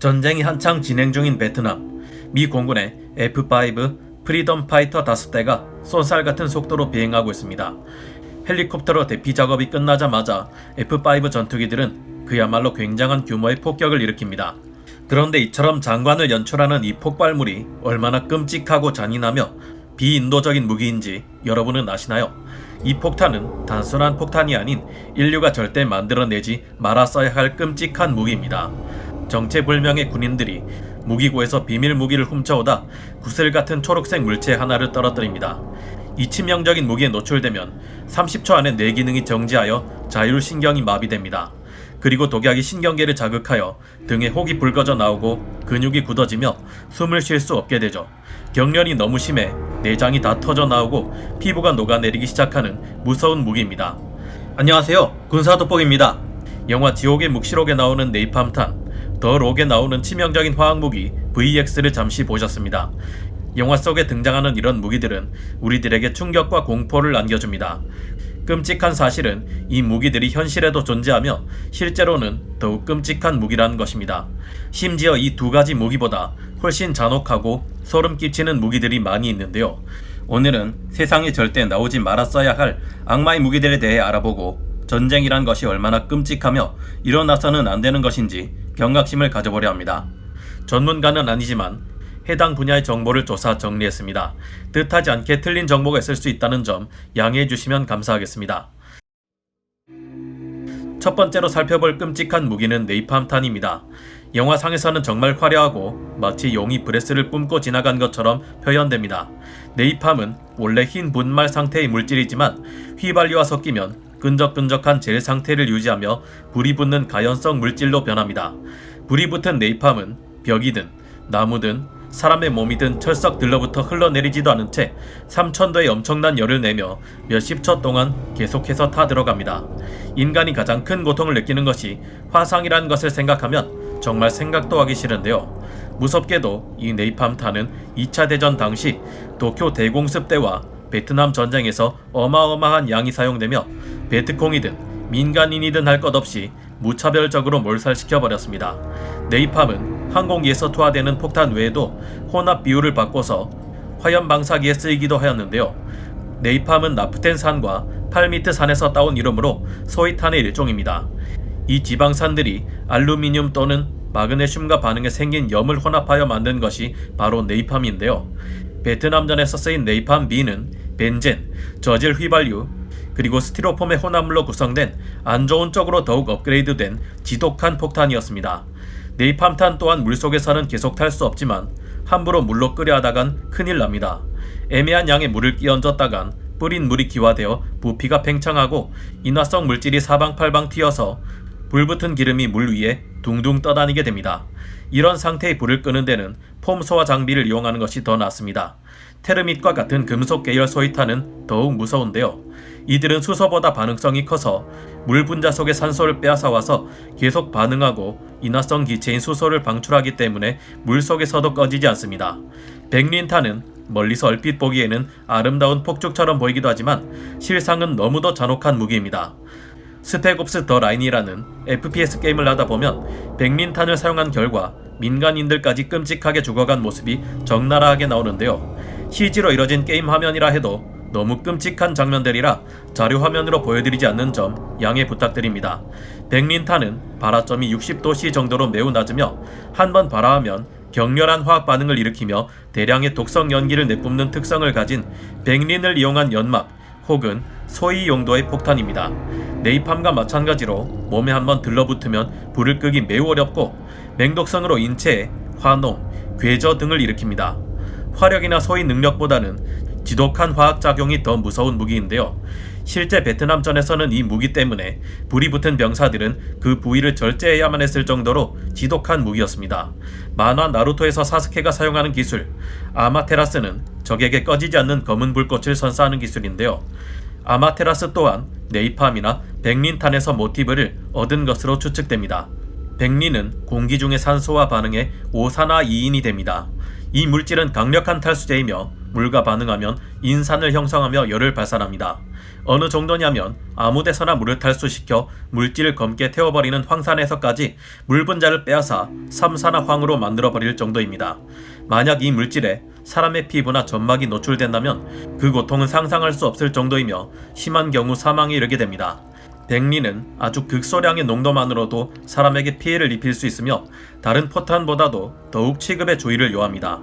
전쟁이 한창 진행 중인 베트남, 미 공군의 F-5 프리덤 파이터 5대가 쏜살 같은 속도로 비행하고 있습니다. 헬리콥터로 대피 작업이 끝나자마자 F-5 전투기들은 그야말로 굉장한 규모의 폭격을 일으킵니다. 그런데 이처럼 장관을 연출하는 이 폭발물이 얼마나 끔찍하고 잔인하며 비인도적인 무기인지 여러분은 아시나요? 이 폭탄은 단순한 폭탄이 아닌 인류가 절대 만들어내지 말았어야 할 끔찍한 무기입니다. 정체불명의 군인들이 무기고에서 비밀 무기를 훔쳐오다 구슬 같은 초록색 물체 하나를 떨어뜨립니다. 이 치명적인 무기에 노출되면 30초 안에 뇌 기능이 정지하여 자율신경이 마비됩니다. 그리고 독약이 신경계를 자극하여 등에 혹이 붉어져 나오고 근육이 굳어지며 숨을 쉴 수 없게 되죠. 경련이 너무 심해 내장이 다 터져 나오고 피부가 녹아내리기 시작하는 무서운 무기입니다. 안녕하세요, 군사돋보기입니다. 영화 지옥의 묵시록에 나오는 네이팜탄, 더 록에 나오는 치명적인 화학무기 VX를 잠시 보셨습니다. 영화 속에 등장하는 이런 무기들은 우리들에게 충격과 공포를 안겨줍니다. 끔찍한 사실은 이 무기들이 현실에도 존재하며 실제로는 더욱 끔찍한 무기라는 것입니다. 심지어 이 두 가지 무기보다 훨씬 잔혹하고 소름 끼치는 무기들이 많이 있는데요. 오늘은 세상에 절대 나오지 말았어야 할 악마의 무기들에 대해 알아보고 전쟁이란 것이 얼마나 끔찍하며 일어나서는 안 되는 것인지 경각심을 가져보려 합니다. 전문가는 아니지만 해당 분야의 정보를 조사 정리했습니다. 뜻하지 않게 틀린 정보가 있을 수 있다는 점 양해해 주시면 감사하겠습니다. 첫 번째로 살펴볼 끔찍한 무기는 네이팜탄입니다. 영화상에서는 정말 화려하고 마치 용이 브레스를 뿜고 지나간 것처럼 표현됩니다. 네이팜은 원래 흰 분말 상태의 물질이지만 휘발유와 섞이면 끈적끈적한 젤 상태를 유지하며 불이 붙는 가연성 물질로 변합니다. 불이 붙은 네이팜은 벽이든 나무든 사람의 몸이든 철썩 들러붙어 흘러내리지도 않은 채 3000도의 엄청난 열을 내며 몇십 초 동안 계속해서 타들어갑니다. 인간이 가장 큰 고통을 느끼는 것이 화상이라는 것을 생각하면 정말 생각도 하기 싫은데요. 무섭게도 이 네이팜탄은 2차 대전 당시 도쿄 대공습 때와 베트남 전쟁에서 어마어마한 양이 사용되며 베트콩이든 민간인이든 할 것 없이 무차별적으로 몰살시켜버렸습니다. 네이팜은 항공기에서 투하되는 폭탄 외에도 혼합 비율을 바꿔서 화염 방사기에 쓰이기도 하였는데요. 네이팜은 나프텐산과 팔미트산에서 따온 이름으로 소위탄의 일종입니다. 이 지방산들이 알루미늄 또는 마그네슘과 반응해 생긴 염을 혼합하여 만든 것이 바로 네이팜인데요. 베트남전에서 쓰인 네이팜B는 벤젠, 저질 휘발유, 그리고 스티로폼의 혼합물로 구성된 안 좋은 쪽으로 더욱 업그레이드된 지독한 폭탄이었습니다. 네이팜탄 또한 물속에서는 계속 탈 수 없지만 함부로 물로 끓여 하다간 큰일 납니다. 애매한 양의 물을 끼얹었다간 뿌린 물이 기화되어 부피가 팽창하고 인화성 물질이 사방팔방 튀어서 불붙은 기름이 물 위에 둥둥 떠다니게 됩니다. 이런 상태의 불을 끄는 데는 폼 소화 장비를 이용하는 것이 더 낫습니다. 테르밋과 같은 금속 계열 소위탄은 더욱 무서운데요. 이들은 수소보다 반응성이 커서 물 분자 속의 산소를 빼앗아와서 계속 반응하고 인화성 기체인 수소를 방출하기 때문에 물 속에서도 꺼지지 않습니다. 백린탄은 멀리서 얼핏 보기에는 아름다운 폭죽처럼 보이기도 하지만 실상은 너무도 잔혹한 무기입니다. 스펙옵스 더 라인이라는 FPS 게임을 하다 보면 백린탄을 사용한 결과 민간인들까지 끔찍하게 죽어간 모습이 적나라하게 나오는데요. CG로 이뤄진 게임 화면이라 해도 너무 끔찍한 장면들이라 자료 화면으로 보여드리지 않는 점 양해 부탁드립니다. 백린탄은 발화점이 60도C 정도로 매우 낮으며 한번 발화하면 격렬한 화학 반응을 일으키며 대량의 독성 연기를 내뿜는 특성을 가진 백린을 이용한 연막 혹은 소위 용도의 폭탄입니다. 네이팜과 마찬가지로 몸에 한번 들러붙으면 불을 끄기 매우 어렵고 맹독성으로 인체에 화농, 궤저 등을 일으킵니다. 화력이나 소위 능력보다는 지독한 화학작용이 더 무서운 무기인데요. 실제 베트남전에서는 이 무기 때문에 불이 붙은 병사들은 그 부위를 절제해야만 했을 정도로 지독한 무기였습니다. 만화 나루토에서 사스케가 사용하는 기술 아마테라스는 적에게 꺼지지 않는 검은 불꽃을 선사하는 기술인데요. 아마테라스 또한 네이팜이나 백린탄에서 모티브를 얻은 것으로 추측됩니다. 백린은 공기 중의 산소와 반응해 오산화이인이 됩니다. 이 물질은 강력한 탈수제이며 물과 반응하면 인산을 형성하며 열을 발산합니다. 어느 정도냐면 아무 데서나 물을 탈수시켜 물질을 검게 태워버리는 황산에서까지 물 분자를 빼앗아 삼산화황으로 만들어버릴 정도입니다. 만약 이 물질에 사람의 피부나 점막이 노출된다면 그 고통은 상상할 수 없을 정도이며 심한 경우 사망에 이르게 됩니다. 백린은 아주 극소량의 농도만으로도 사람에게 피해를 입힐 수 있으며 다른 포탄보다도 더욱 취급의 주의를 요합니다.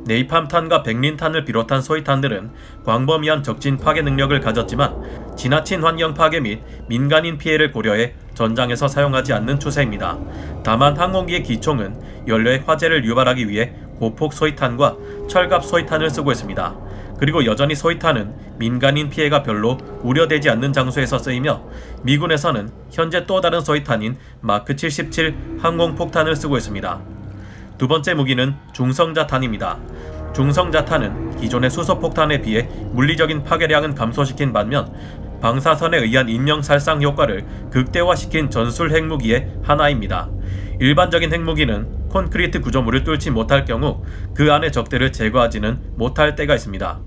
네이팜탄과 백린탄을 비롯한 소위탄들은 광범위한 적진 파괴 능력을 가졌지만 지나친 환경 파괴 및 민간인 피해를 고려해 전장에서 사용하지 않는 추세입니다. 다만 항공기의 기총은 연료의 화재를 유발하기 위해 고폭 소위탄과 철갑 소위탄을 쓰고 있습니다. 그리고 여전히 소위탄은 민간인 피해가 별로 우려되지 않는 장소에서 쓰이며 미군에서는 현재 또 다른 소위탄인 마크 77 항공폭탄을 쓰고 있습니다. 두 번째 무기는 중성자탄입니다. 중성자탄은 기존의 수소폭탄에 비해 물리적인 파괴량은 감소시킨 반면 방사선에 의한 인명살상 효과를 극대화시킨 전술 핵무기의 하나입니다. 일반적인 핵무기는 콘크리트 구조물을 뚫지 못할 경우 그 안의 적들을 제거하지는 못할 때가 있습니다.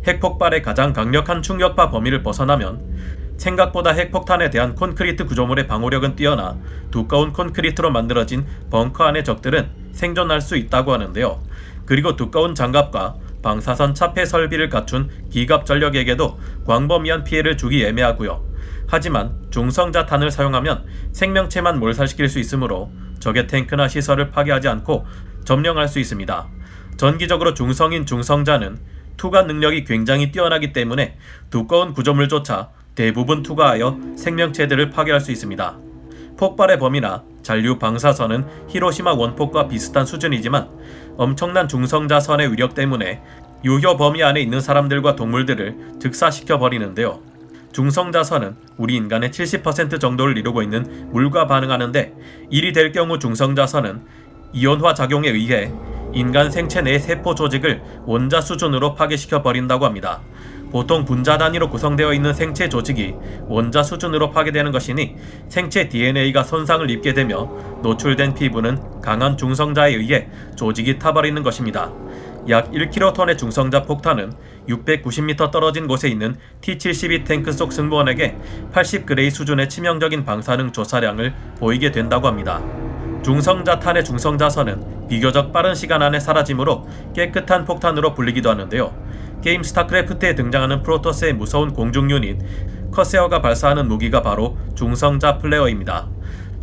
핵폭발의 가장 강력한 충격파 범위를 벗어나면 생각보다 핵폭탄에 대한 콘크리트 구조물의 방호력은 뛰어나 두꺼운 콘크리트로 만들어진 벙커 안의 적들은 생존할 수 있다고 하는데요. 그리고 두꺼운 장갑과 방사선 차폐 설비를 갖춘 기갑 전력에게도 광범위한 피해를 주기 애매하고요. 하지만 중성자탄을 사용하면 생명체만 몰살시킬 수 있으므로 적의 탱크나 시설을 파괴하지 않고 점령할 수 있습니다. 전기적으로 중성인 중성자는 투과 능력이 굉장히 뛰어나기 때문에 두꺼운 구조물조차 대부분 투과하여 생명체들을 파괴할 수 있습니다. 폭발의 범위나 잔류 방사선은 히로시마 원폭과 비슷한 수준이지만 엄청난 중성자선의 위력 때문에 유효 범위 안에 있는 사람들과 동물들을 즉사시켜 버리는데요. 중성자선은 우리 인간의 70% 정도를 이루고 있는 물과 반응하는데 일이 될 경우 중성자선은 이온화 작용에 의해 인간 생체 내 세포 조직을 원자 수준으로 파괴시켜 버린다고 합니다. 보통 분자 단위로 구성되어 있는 생체 조직이 원자 수준으로 파괴되는 것이니 생체 DNA가 손상을 입게 되며 노출된 피부는 강한 중성자에 의해 조직이 타버리는 것입니다. 약 1kton의 중성자 폭탄은 690m 떨어진 곳에 있는 T-72 탱크 속 승무원에게 80그레이 수준의 치명적인 방사능 조사량을 보이게 된다고 합니다. 중성자탄의 중성자선은 비교적 빠른 시간 안에 사라지므로 깨끗한 폭탄으로 불리기도 하는데요. 게임 스타크래프트에 등장하는 프로토스의 무서운 공중 유닛 커세어가 발사하는 무기가 바로 중성자 플레어입니다.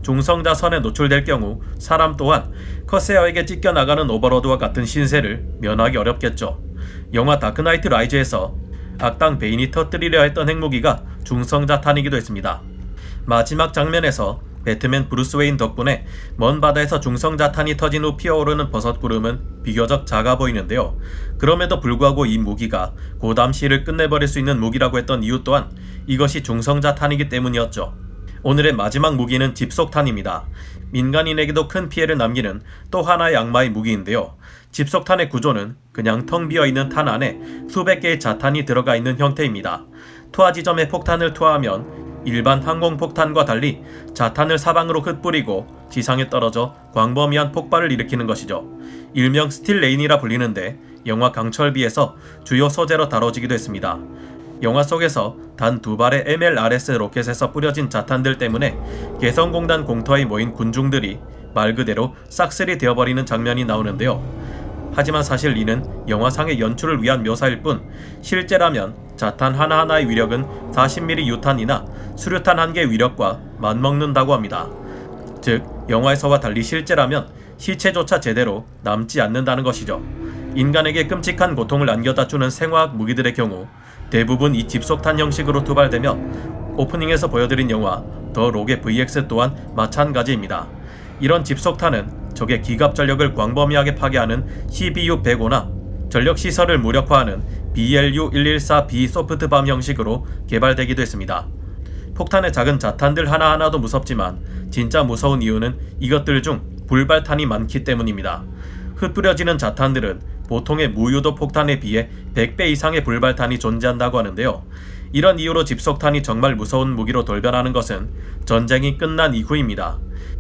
중성자선에 노출될 경우 사람 또한 커세어에게 찢겨나가는 오버로드와 같은 신세를 면하기 어렵겠죠. 영화 다크나이트 라이즈에서 악당 베인이 터뜨리려 했던 핵무기가 중성자탄이기도 했습니다. 마지막 장면에서 배트맨 브루스 웨인 덕분에 먼 바다에서 중성자탄이 터진 후 피어오르는 버섯구름은 비교적 작아 보이는데요. 그럼에도 불구하고 이 무기가 고담 시를 끝내버릴 수 있는 무기라고 했던 이유 또한 이것이 중성자탄이기 때문이었죠. 오늘의 마지막 무기는 집속탄입니다. 민간인에게도 큰 피해를 남기는 또 하나의 악마의 무기인데요. 집속탄의 구조는 그냥 텅 비어있는 탄 안에 수백 개의 자탄이 들어가 있는 형태입니다. 투하 지점에 폭탄을 투하하면 일반 항공폭탄과 달리 자탄을 사방으로 흩뿌리고 지상에 떨어져 광범위한 폭발을 일으키는 것이죠. 일명 스틸 레인이라 불리는데 영화 강철비에서 주요 소재로 다뤄지기도 했습니다. 영화 속에서 단 2발의 MLRS 로켓에서 뿌려진 자탄들 때문에 개성공단 공터에 모인 군중들이 말 그대로 싹쓸이 되어버리는 장면이 나오는데요. 하지만 사실 이는 영화상의 연출을 위한 묘사일 뿐 실제라면 자탄 하나하나의 위력은 40mm 유탄이나 수류탄 1개의 위력과 맞먹는다고 합니다. 즉 영화에서와 달리 실제라면 시체조차 제대로 남지 않는다는 것이죠. 인간에게 끔찍한 고통을 안겨다 주는 생화학 무기들의 경우 대부분 이 집속탄 형식으로 투발되며 오프닝에서 보여드린 영화 더 로게 VX 또한 마찬가지입니다. 이런 집속탄은 적의 기갑 전력을 광범위하게 파괴하는 CBU-105나 전력시설을 무력화하는 BLU-114B 소프트밤 형식으로 개발되기도 했습니다. 폭탄의 작은 자탄들 하나하나도 무섭지만 진짜 무서운 이유는 이것들 중 불발탄이 많기 때문입니다. 흩뿌려지는 자탄들은 보통의 무유도 폭탄에 비해 100배 이상의 불발탄이 존재한다고 하는데요. 이런 이유로 집속탄이 정말 무서운 무기로 돌변하는 것은 전쟁이 끝난 이후입니다.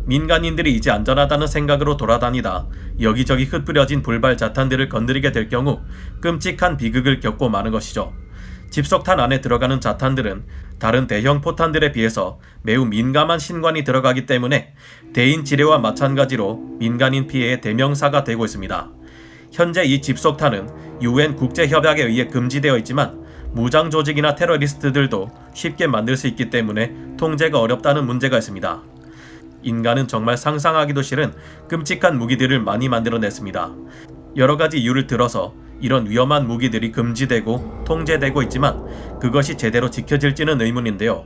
민간인들이 이제 안전하다는 생각으로 돌아다니다 여기저기 흩뿌려진 불발 자탄들을 건드리게 될 경우 끔찍한 비극을 겪고 마는 것이죠. 집속탄 안에 들어가는 자탄들은 다른 대형 포탄들에 비해서 매우 민감한 신관이 들어가기 때문에 대인 지뢰와 마찬가지로 민간인 피해의 대명사가 되고 있습니다. 현재 이 집속탄은 UN 국제협약에 의해 금지되어 있지만 무장 조직이나 테러리스트들도 쉽게 만들 수 있기 때문에 통제가 어렵다는 문제가 있습니다. 인간은 정말 상상하기도 싫은 끔찍한 무기들을 많이 만들어냈습니다. 여러 가지 이유를 들어서 이런 위험한 무기들이 금지되고 통제되고 있지만 그것이 제대로 지켜질지는 의문인데요.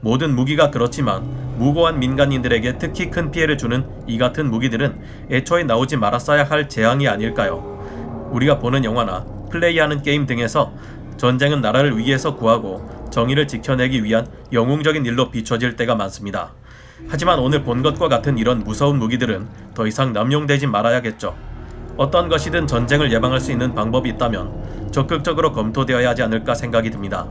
모든 무기가 그렇지만 무고한 민간인들에게 특히 큰 피해를 주는 이 같은 무기들은 애초에 나오지 말았어야 할 재앙이 아닐까요? 우리가 보는 영화나 플레이하는 게임 등에서 전쟁은 나라를 위에서 구하고 정의를 지켜내기 위한 영웅적인 일로 비춰질 때가 많습니다. 하지만 오늘 본 것과 같은 이런 무서운 무기들은 더 이상 남용되지 말아야겠죠. 어떤 것이든 전쟁을 예방할 수 있는 방법이 있다면 적극적으로 검토되어야 하지 않을까 생각이 듭니다.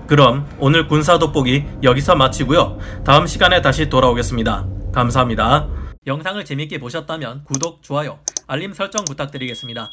그럼 오늘 군사 돋보기 여기서 마치고요. 다음 시간에 다시 돌아오겠습니다. 감사합니다. 영상을 재밌게 보셨다면 구독, 좋아요, 알림 설정 부탁드리겠습니다.